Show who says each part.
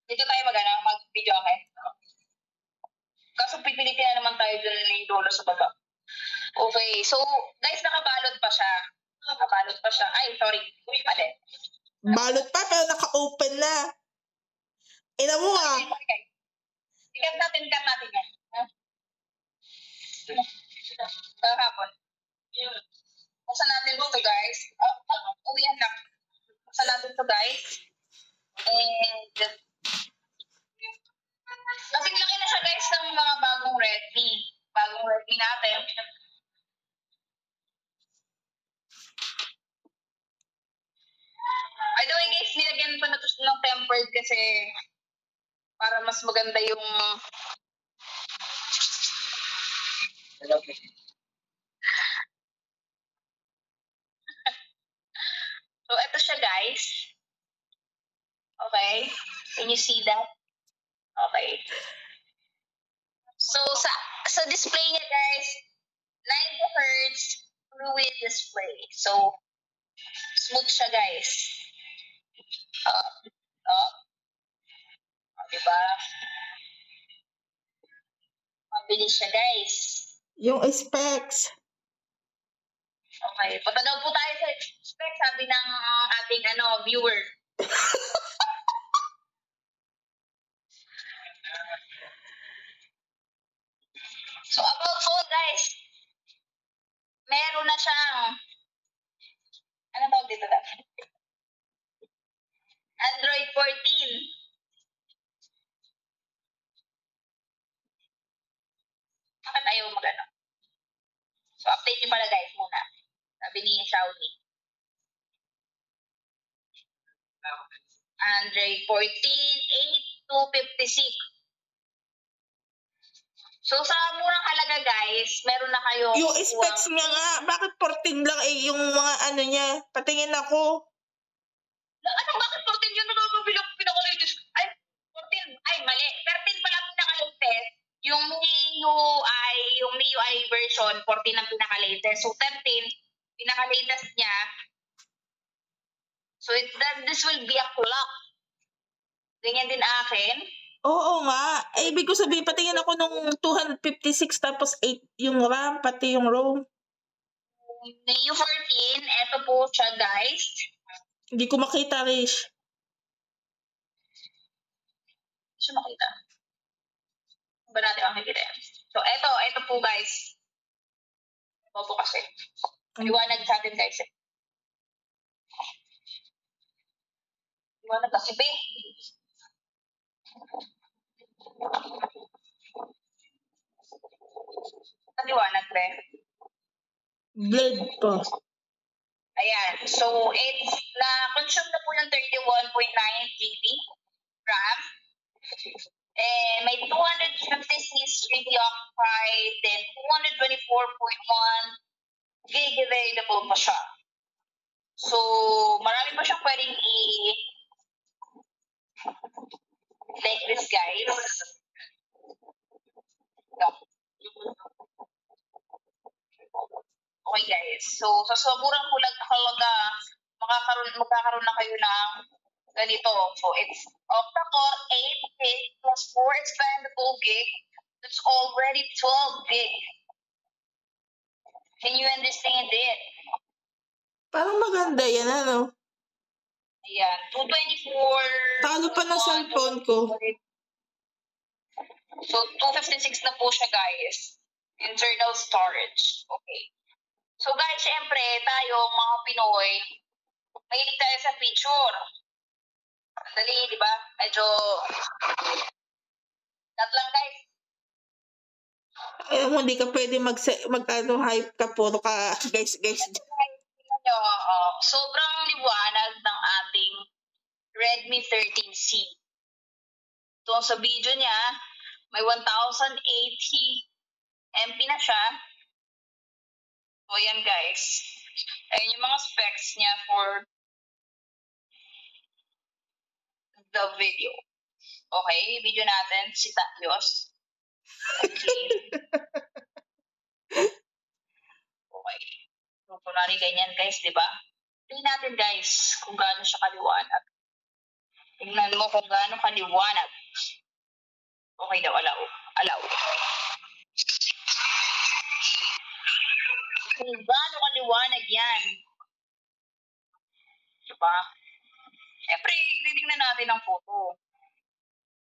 Speaker 1: Dito tayo mag-video, okay? Kaso pipilitin na naman tayo dun yung dulo sa baba. Okay, so guys, nakabalot pa siya. Ay, sorry. Mali.
Speaker 2: Balot pa, pero naka-open na. Ina mo nga.
Speaker 1: Ikat natin yan. Kahapon. Buksan natin ito, guys. Uwihan lang. Buksan natin ito, guys. And kasing laki na siya, guys, ng mga bagong Redmi. Bagong Redmi natin. By the way, guys, nilagyan pa na ito ng tempered kasi para mas maganda yung so, ito siya, guys. Okay. Can you see that? Okay. So, sa display niya, guys, 90 Hz fluid display. So, smooth siya, guys. Diba? Mabilis siya, guys.
Speaker 2: Yung specs.
Speaker 1: Okay. Punta daw po tayo sa specs, sabi ng ating viewer. So, about phone, guys. Meron na siyang tawag dito dapat? Android 14. Bakit ayaw magano? So, update nyo pala, guys, muna. Sabi ni Xiaomi. Android 14, 8,256. So, sa murang halaga, guys, meron na kayo.
Speaker 2: Yung specs niya nga, bakit 14 lang yung mga niya? Patingin ako.
Speaker 1: Bakit 14 yun? Pinaka-latest. Ay, 14. Ay, mali. 13 pala pinaka-latest. Yung MIUI version, 14 ang pinaka-latest. So, 13, pinaka-latest niya. So, this will be a clock. Ganyan din akin.
Speaker 2: Oo nga. Ibig ko sabihin, patingin ako nung 256 tapos 8 yung RAM, pati yung ROM.
Speaker 1: MIUI 14, eto po siya, guys.
Speaker 2: Hindi ko makita, Rish.
Speaker 1: Hindi siya makita. Ba natin makikita yan? So, eto po, guys. Bobo kasi. Iwanag sa atin, guys. Iwanag kasi, be. Naliwanag, be.
Speaker 2: Blade po.
Speaker 1: Ayan. So, it's na-consume na po yung 31.9 GB RAM. May 256 GB occupied, then 224.1 GB available pa siya. So, marami pa siyang pwedeng like this, guys. Okay, guys. So, sa sobrang halaga, magkakaroon na kayo ng ganito. So, it's octa-core 8 gig plus 4 expandable gig. That's already 12 gig. Can you understand it?
Speaker 2: Parang maganda yan, ano?
Speaker 1: Ayan. 224.
Speaker 2: Talo pa ng cellphone ko.
Speaker 1: So, 256 na po siya, guys. Internal storage. Okay. So, guys, syempre, tayo, mga Pinoy, mahilig tayo sa picture. Dali, di ba? Medyo not lang, guys.
Speaker 2: Alam mo, hindi ka pwede hype ka, puro ka, guys.
Speaker 1: Tingnan nyo, sobrang liwanag ng ating Redmi 13C. Ito sa video niya, may 1080 MP na siya. So, ayan, guys. Ayan yung mga specs niya for the video. Okay, video natin, si Tatyos. Okay. Okay. So, kunwari ganyan, guys, di ba? Tingnan natin, guys, kung gaano siya kaliwanag. Tingnan mo kung gaano kaliwanag. Okay daw, allow. Allow. Kung gaano kaliwanag yan. Diba? Siyempre, titingnan natin ang photo.